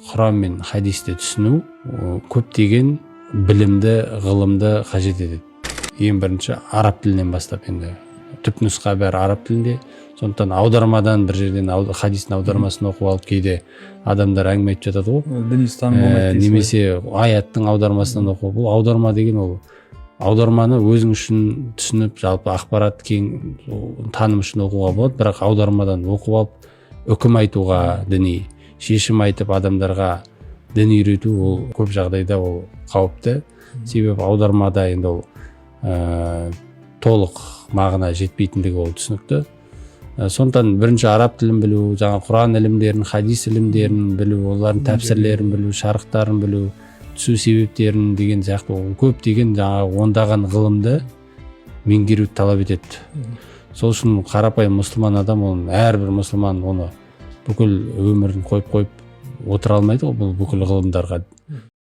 Құран мен хадисті түсіну көптеген білімді, ғылымды қажет етеді. Ең бірінші араб тілінен бастап, енді түпнұсқа бәрі араб тілінде. Сондықтан аудармадан бір жерден хадистің аудармасын оқып алып, кейде адамдар әңгіме айтып жатады ғой. Дінистан болмайды. Немесе аяттың аудармасынан оқу. Бұл аударма деген ол аударманы өзің үшін түсініп, жалпы ақпарат кең таным үшін оқуға болады, бірақ аудармадан оқып алып үкім айтуға, діни шешім айтып адамдарға дін үйрету, ол көп жағдайда ол қауіпті. Себебі аудармада енді ол толық мағына жетпейтіндігі ол түсінікті. Сондықтан бірінші араб тілін білу, жаңа Құран ілімдерін, хадис ілімдерін білу, олардың тәпсірлерін білу, шарықтарын білу, түсу себептерін деген сияқты көптеген жаңағы ондаған ғылымды меңгеруді талап етеді. Сол үшін қарапайым мұсылман адам, әрбір мұсылман оны бүкіл өмірін қойып отыра алмайды ғой, бұл бүкіл ғылымдарға.